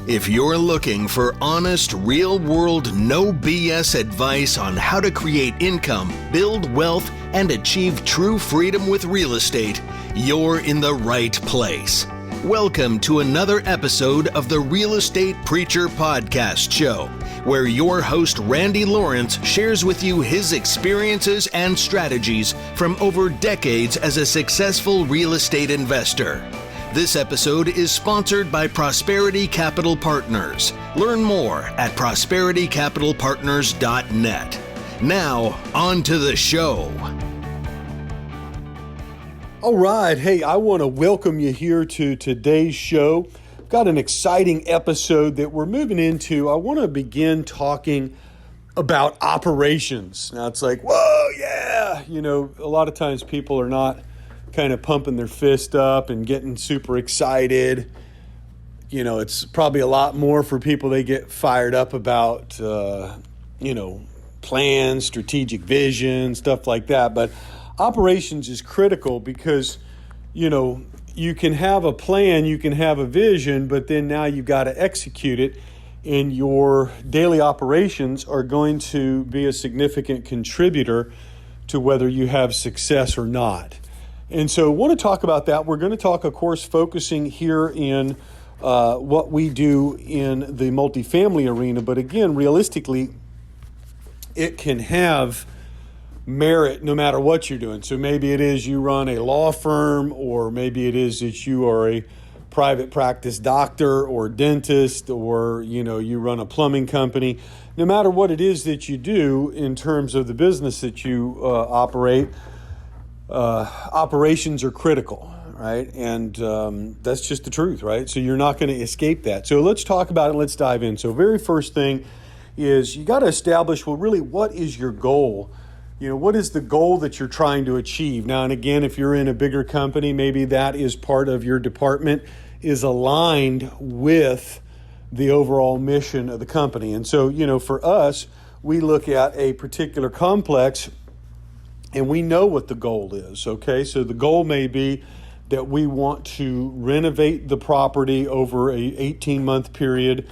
If you're looking for honest, real-world, no BS advice on how to create income, build wealth, and achieve true freedom with real estate, you're in the right place. Welcome to another episode of the Real Estate Preacher Podcast Show, where your host Randy Lawrence shares with you his experiences and strategies from over decades as a successful real estate investor. This episode is sponsored by Prosperity Capital Partners. Learn more at prosperitycapitalpartners.net. Now, on to the show. All right. Hey, I want to welcome you here to today's show. Got an exciting episode that we're moving into. I want to begin talking about operations. Now, it's like, whoa, yeah. You know, a lot of times people are not kind of pumping their fist up and getting super excited. You know, it's probably a lot more for people. They get fired up about, plans, strategic vision, stuff like that. But operations is critical because, you can have a plan, you can have a vision, but then now you've got to execute it. And your daily operations are going to be a significant contributor to whether you have success or not. And so I want to talk about that. We're going to talk, of course, focusing here in what we do in the multifamily arena. But again, realistically, it can have merit no matter what you're doing. So maybe it is you run a law firm, or maybe it is that you are a private practice doctor or dentist, or, you run a plumbing company. No matter what it is that you do in terms of the business that you operate, operations are critical, right? And that's just the truth, right? So you're not going to escape that. So let's talk about it. Let's dive in. So very first thing is you got to establish, well, really, what is your goal? What is the goal that you're trying to achieve? Now, and again, if you're in a bigger company, maybe that is part of your department is aligned with the overall mission of the company. And so, for us, we look at a particular complex and we know what the goal is, okay? So the goal may be that we want to renovate the property over a 18-month period.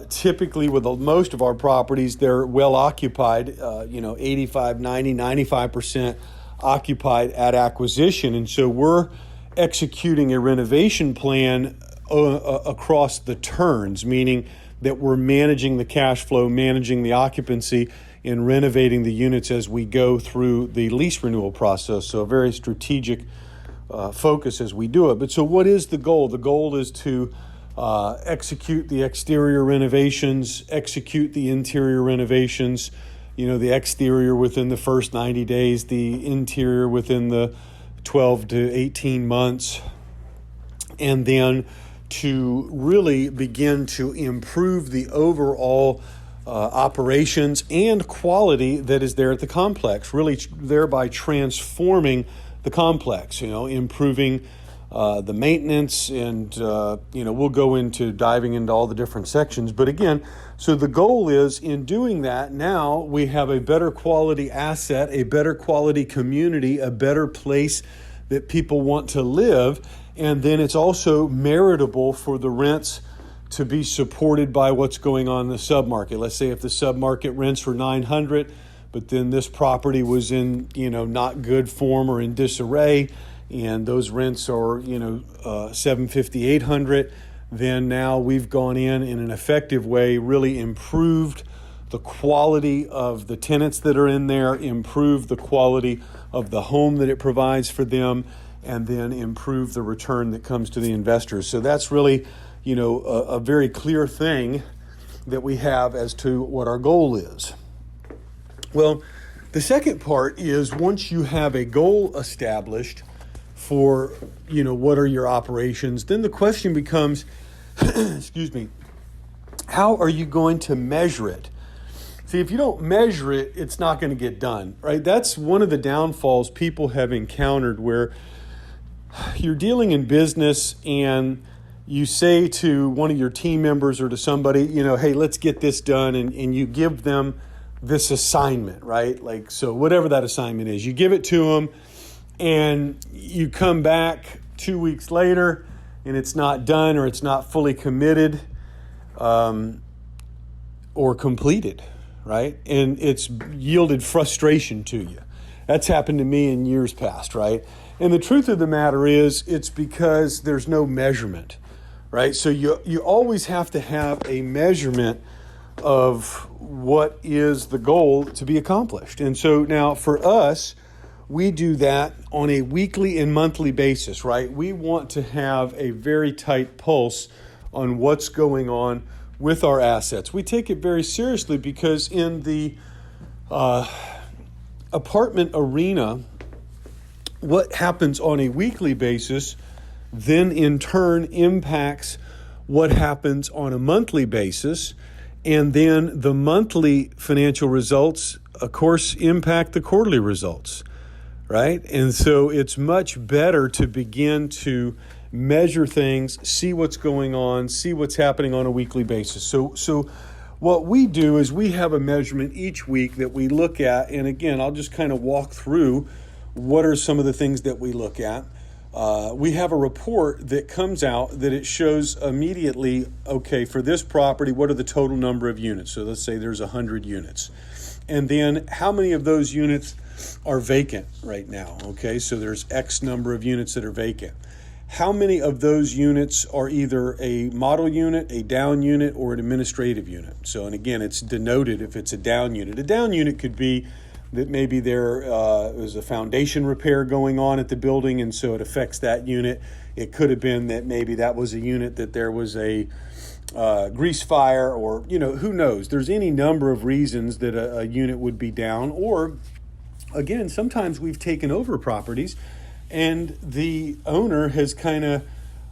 Typically, with most of our properties, they're well occupied, 85, 90, 95% occupied at acquisition. And so we're executing a renovation plan across the turns, meaning that we're managing the cash flow, managing the occupancy, and renovating the units as we go through the lease renewal process. So a very strategic focus as we do it. But so what is the goal? The goal is to execute the exterior renovations, execute the interior renovations, the exterior within the first 90 days, the interior within the 12 to 18 months, and then to really begin to improve the overall operations and quality that is there at the complex, really thereby transforming the complex, improving the maintenance, and, we'll go into diving into all the different sections. But again, so the goal is in doing that, now we have a better quality asset, a better quality community, a better place that people want to live. And then it's also meritable for the rents to be supported by what's going on in the submarket. Let's say if the submarket rents were $900, but then this property was in, not good form or in disarray, and those rents are, $750, $800, then now we've gone in an effective way, really improved the quality of the tenants that are in there, improved the quality of the home that it provides for them, and then improve the return that comes to the investors. So that's really, a very clear thing that we have as to what our goal is. Well, the second part is once you have a goal established for, what are your operations, then the question becomes, how are you going to measure it? See, if you don't measure it, it's not going to get done, right? That's one of the downfalls people have encountered, where you're dealing in business and you say to one of your team members or to somebody, hey, let's get this done. And you give them this assignment, right? Like, so whatever that assignment is, you give it to them and you come back 2 weeks later and it's not done or it's not fully committed. or completed, right? And it's yielded frustration to you. That's happened to me in years past, right? And the truth of the matter is, it's because there's no measurement, right? So you always have to have a measurement of what is the goal to be accomplished. And so now for us, we do that on a weekly and monthly basis, right? We want to have a very tight pulse on what's going on with our assets. We take it very seriously because in the apartment arena, what happens on a weekly basis then in turn impacts what happens on a monthly basis. And then the monthly financial results, of course, impact the quarterly results, right? And so it's much better to begin to measure things, see what's going on, see what's happening on a weekly basis. So what we do is we have a measurement each week that we look at. And again, I'll just kind of walk through what are some of the things that we look at. We have a report that comes out that it shows immediately, okay, for this property, what are the total number of units? So let's say there's 100 units. And then how many of those units are vacant right now? Okay, so there's X number of units that are vacant. How many of those units are either a model unit, a down unit, or an administrative unit? So, and again, it's denoted if it's a down unit. A down unit could be that maybe there was a foundation repair going on at the building, and so it affects that unit. It could have been that maybe that was a unit that there was a grease fire, or, who knows? There's any number of reasons that a unit would be down. Or, again, sometimes we've taken over properties and the owner has kind of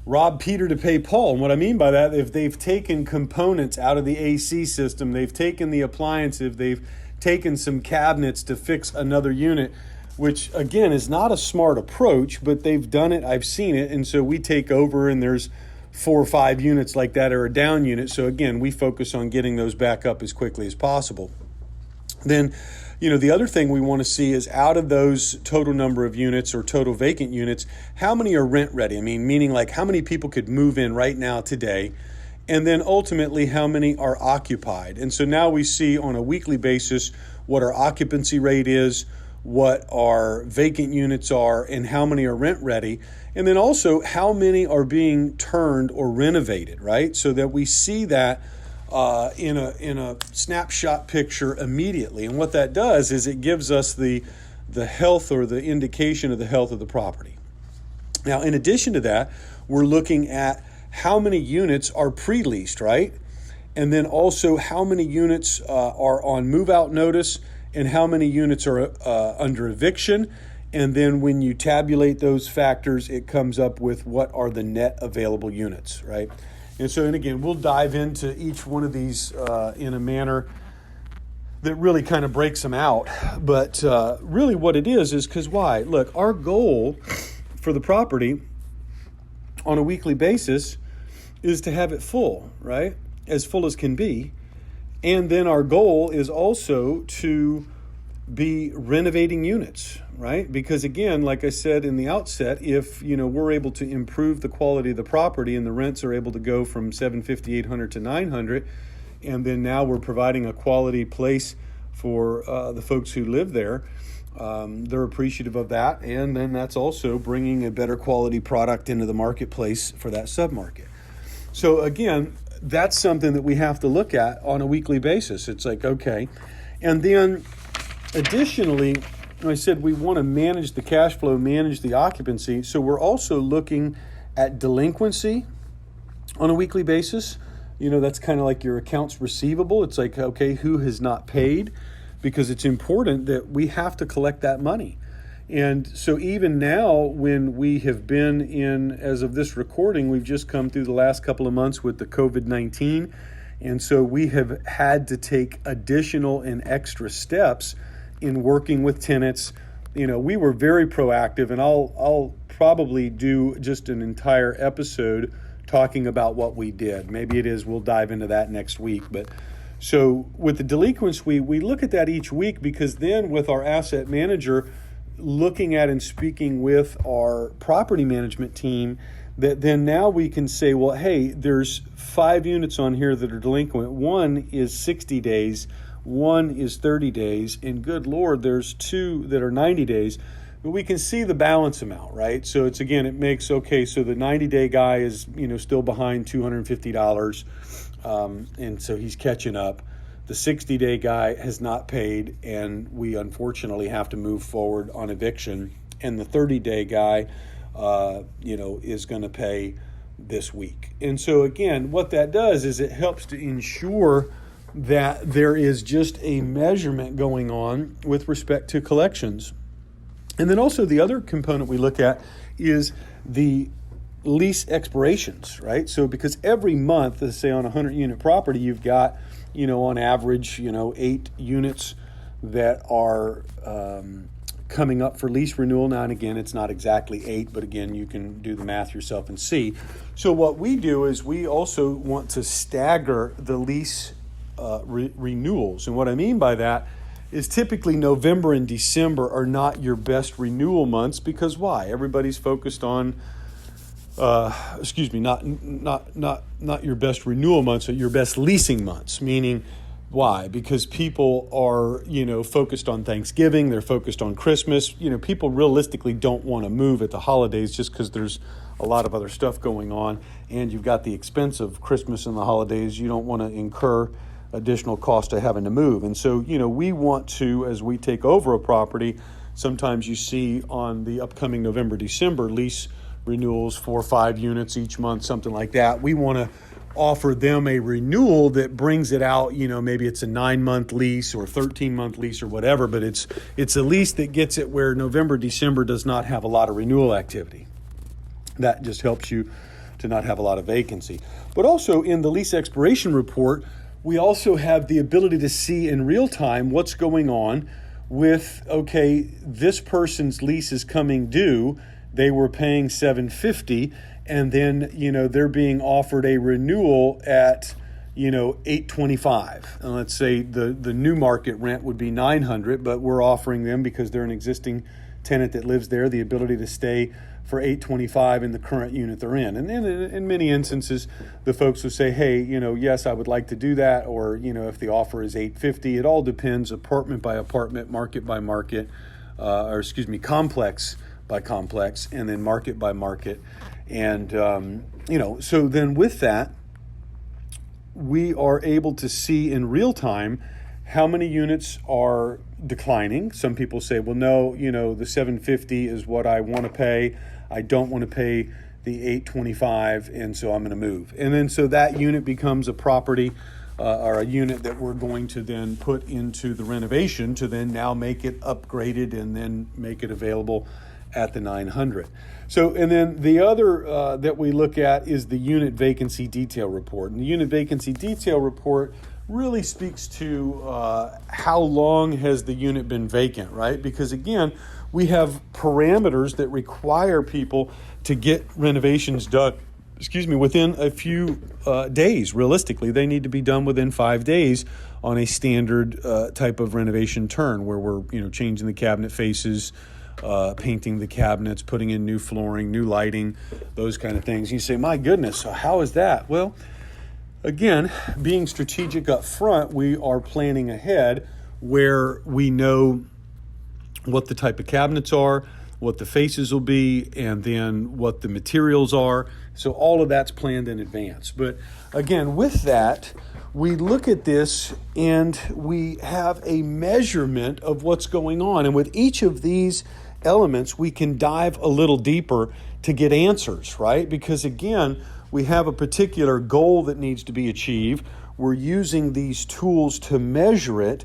robbed Peter to pay Paul. And what I mean by that, if they've taken components out of the AC system, they've taken the appliances, they've taken some cabinets to fix another unit, which again is not a smart approach, but they've done it. I've seen it. And so we take over and there's 4 or 5 units like that are a down unit. So again, we focus on getting those back up as quickly as possible. Then, the other thing we want to see is out of those total number of units or total vacant units, how many are rent ready? Meaning like how many people could move in right now today, and then ultimately how many are occupied. And so now we see on a weekly basis what our occupancy rate is, what our vacant units are, and how many are rent ready. And then also how many are being turned or renovated, right? So that we see that in a snapshot picture immediately. And what that does is it gives us the health or the indication of the health of the property. Now, in addition to that, we're looking at how many units are pre-leased, right? And then also how many units are on move-out notice and how many units are under eviction. And then when you tabulate those factors, it comes up with what are the net available units, right? And so, and again, we'll dive into each one of these in a manner that really kind of breaks them out. But really what it is because why? Look, our goal for the property on a weekly basis is to have it full, right? As full as can be. And then our goal is also to be renovating units, right? Because again, like I said in the outset, if we're able to improve the quality of the property and the rents are able to go from $750, $800 to $900, and then now we're providing a quality place for the folks who live there, they're appreciative of that, and then that's also bringing a better quality product into the marketplace for that submarket. So again, that's something that we have to look at on a weekly basis. It's like, okay, and then additionally, I said we want to manage the cash flow, manage the occupancy. So we're also looking at delinquency on a weekly basis. That's kind of like your accounts receivable. It's like, okay, who has not paid? Because it's important that we have to collect that money. And so even now, when we have been in, as of this recording, we've just come through the last couple of months with the COVID-19. And so we have had to take additional and extra steps in working with tenants. We were very proactive, and I'll probably do just an entire episode talking about what we did. Maybe we'll dive into that next week. But so with the delinquency, we look at that each week, because then with our asset manager looking at and speaking with our property management team, that then now we can say, well, hey, there's 5 units on here that are delinquent. One is 60 days, one is 30 days, and good Lord, there's 2 that are 90 days. But we can see the balance amount, right? So it's, again, it makes, okay, so the 90-day guy is, still behind $250, and so he's catching up. The 60-day guy has not paid, and we unfortunately have to move forward on eviction. And the 30-day guy, is going to pay this week. And so, again, what that does is it helps to ensure that there is just a measurement going on with respect to collections. And then also the other component we look at is the lease expirations, right? So because every month, let's say on a 100-unit property, you've got, on average, 8 units that are coming up for lease renewal. Now and again, it's not exactly 8, but again, you can do the math yourself and see. So what we do is we also want to stagger the lease renewals. And what I mean by that is typically November and December are not your best renewal months, because why? Everybody's focused on, not your best renewal months, but your best leasing months. Meaning, why? Because people are, focused on Thanksgiving, they're focused on Christmas. People realistically don't want to move at the holidays just because there's a lot of other stuff going on, and you've got the expense of Christmas and the holidays. You don't want to incur additional cost of having to move. And so, we want to, as we take over a property, sometimes you see on the upcoming November, December lease renewals, 4 or 5 units each month, something like that. We want to offer them a renewal that brings it out, maybe it's a 9-month lease or 13-month lease or whatever, but it's a lease that gets it where November, December does not have a lot of renewal activity. That just helps you to not have a lot of vacancy. But also in the lease expiration report, we also have the ability to see in real time what's going on with, okay, this person's lease is coming due. They were paying $750, and then, they're being offered a renewal at, $825. And let's say the new market rent would be $900, but we're offering them, because they're an existing tenant that lives there, the ability to stay for $825 in the current unit they're in. And then in many instances, the folks will say, hey, yes, I would like to do that. Or, if the offer is $850, it all depends apartment by apartment, market by market, complex by complex, and then market by market. And, so then with that, we are able to see in real time how many units are declining. Some people say, well, no, the $750 is what I want to pay. I don't want to pay the $825, and so I'm going to move. And then so that unit becomes a property or a unit that we're going to then put into the renovation to then now make it upgraded and then make it available at the 900. So, and then the other that we look at is the unit vacancy detail report. And the unit vacancy detail report really speaks to how long has the unit been vacant, right? Because again, we have parameters that require people to get renovations done, within a few days. Realistically, they need to be done within 5 days on a standard type of renovation turn where we're, changing the cabinet faces, painting the cabinets, putting in new flooring, new lighting, those kind of things. You say, my goodness, so how is that? Well, again, being strategic up front, we are planning ahead where we know what the type of cabinets are, what the faces will be, and then what the materials are. So all of that's planned in advance. But again, with that, we look at this and we have a measurement of what's going on. And with each of these elements, we can dive a little deeper to get answers, right? Because again, we have a particular goal that needs to be achieved. We're using these tools to measure it.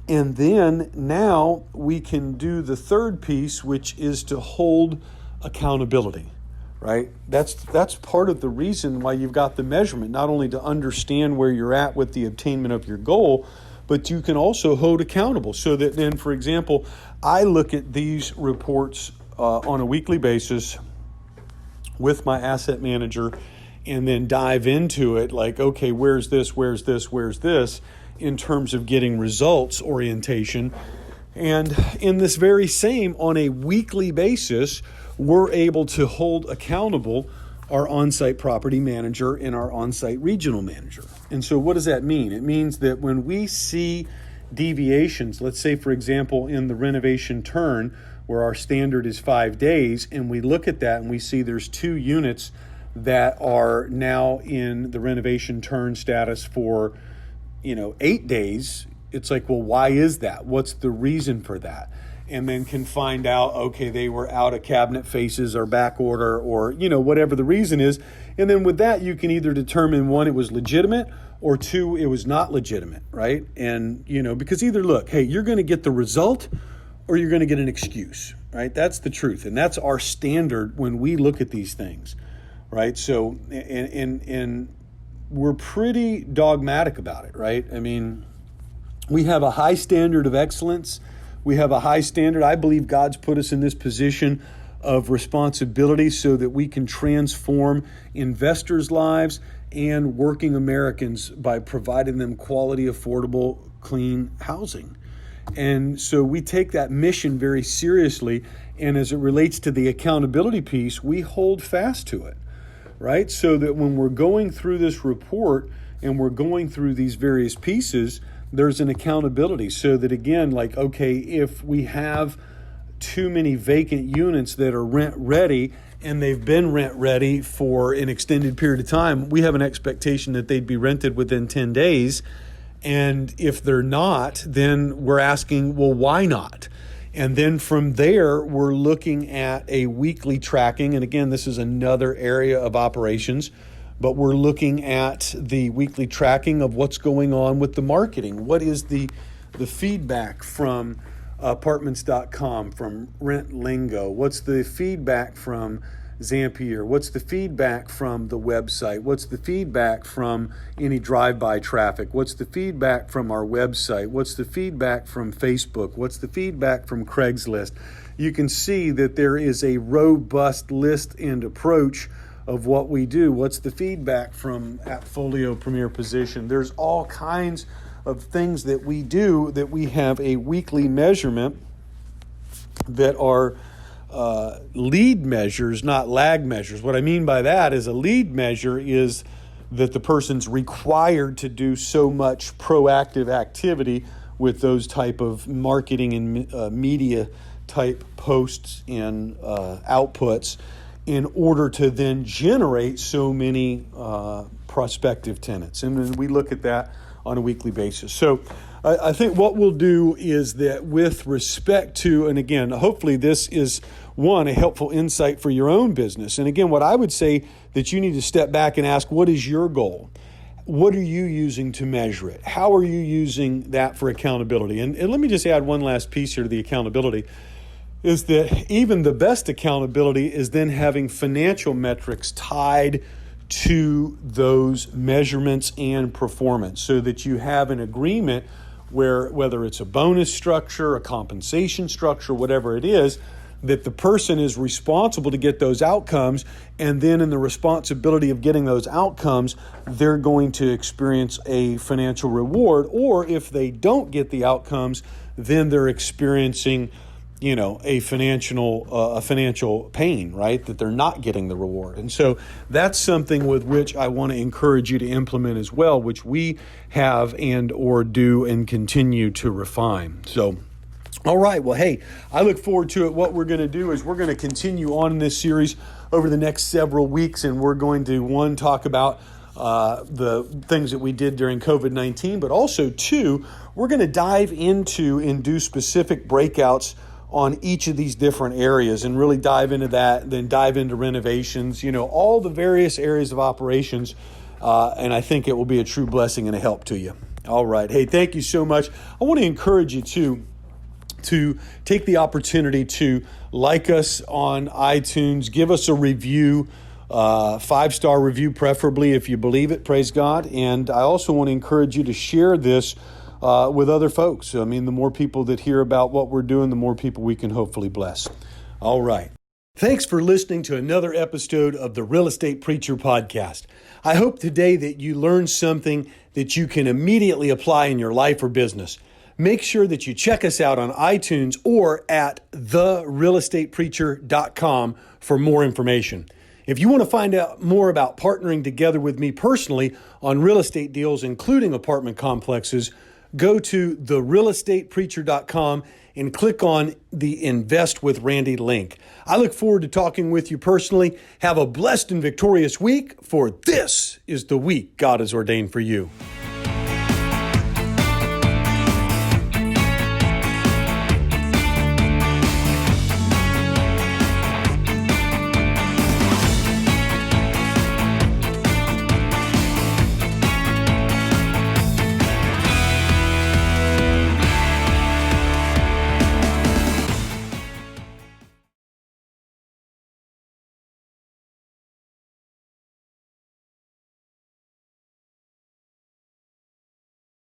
And then now we can do the third piece, which is to hold accountability, right? That's part of the reason why you've got the measurement, not only to understand where you're at with the attainment of your goal, but you can also hold accountable. So that then, for example, I look at these reports on a weekly basis with my asset manager and then dive into it like, okay, where's this, in terms of getting results orientation. And in this very same, on a weekly basis, we're able to hold accountable our on-site property manager and our on-site regional manager. And so what does that mean? It means that when we see deviations, let's say, for example, in the renovation turn, where our standard is 5 days, and we look at that and we see there's 2 units that are now in the renovation turn status for, 8 days, it's like, well, why is that? What's the reason for that? And then can find out, okay, they were out of cabinet faces or back order or, whatever the reason is. And then with that, you can either determine, 1, it was legitimate, or 2, it was not legitimate, right? And, because either look, hey, you're going to get the result or you're going to get an excuse, right? That's the truth. And that's our standard when we look at these things, right? So, and we're pretty dogmatic about it, right? I mean, we have a high standard of excellence. We have a high standard. I believe God's put us in this position of responsibility so that we can transform investors' lives and working Americans by providing them quality, affordable, clean housing. And so we take that mission very seriously. And as it relates to the accountability piece, we hold fast to it, right? So that when we're going through this report and we're going through these various pieces, there's an accountability so that, again, like, okay, if we have too many vacant units that are rent ready and they've been rent ready for an extended period of time, we have an expectation that they'd be rented within 10 days. And if they're not, then we're asking, well, why not? And then from there, we're looking at a weekly tracking. And again, this is another area of operations, but we're looking at the weekly tracking of what's going on with the marketing. What is the feedback from apartments.com, from Rent Lingo? What's the feedback from Zapier? What's the feedback from the website? What's the feedback from any drive-by traffic? What's the feedback from our website? What's the feedback from Facebook? What's the feedback from Craigslist? You can see that there is a robust list and approach of what we do. What's the feedback from Appfolio Premier Position? There's all kinds of things that we do that we have a weekly measurement that are lead measures, not lag measures. What I mean by that is a lead measure is that the person's required to do so much proactive activity with those type of marketing and media type posts and outputs in order to then generate so many prospective tenants. And then we look at that on a weekly basis. So I think what we'll do is that with respect to, and again, hopefully this is a helpful insight for your own business. And again, what I would say that you need to step back and ask, what is your goal? What are you using to measure it? How are you using that for accountability? And let me just add one last piece here to the accountability, is that even the best accountability is then having financial metrics tied to those measurements and performance so that you have an agreement where, whether it's a bonus structure, a compensation structure, whatever it is, that the person is responsible to get those outcomes, and then in the responsibility of getting those outcomes, they're going to experience a financial reward, or if they don't get the outcomes, then they're experiencing a financial pain, right? That they're not getting the reward. And so that's something with which I want to encourage you to implement as well, which we have and or do and continue to refine. So, all right. Well, hey, I look forward to it. What we're going to do is we're going to continue on in this series over the next several weeks, and we're going to, talk about the things that we did during COVID-19, but also, 2, we're going to dive into and do specific breakouts on each of these different areas and really dive into that, then dive into renovations, all the various areas of operations. And I think it will be a true blessing and a help to you. All right. Hey, thank you so much. I want to encourage you to take the opportunity to like us on iTunes, give us a review, 5-star review preferably if you believe it, praise God. And I also want to encourage you to share this with other folks. I mean, the more people that hear about what we're doing, the more people we can hopefully bless. All right. Thanks for listening to another episode of the Real Estate Preacher Podcast. I hope today that you learned something that you can immediately apply in your life or business. Make sure that you check us out on iTunes or at therealestatepreacher.com for more information. If you want to find out more about partnering together with me personally on real estate deals, including apartment complexes, go to therealestatepreacher.com and click on the Invest with Randy link. I look forward to talking with you personally. Have a blessed and victorious week, for this is the week God has ordained for you.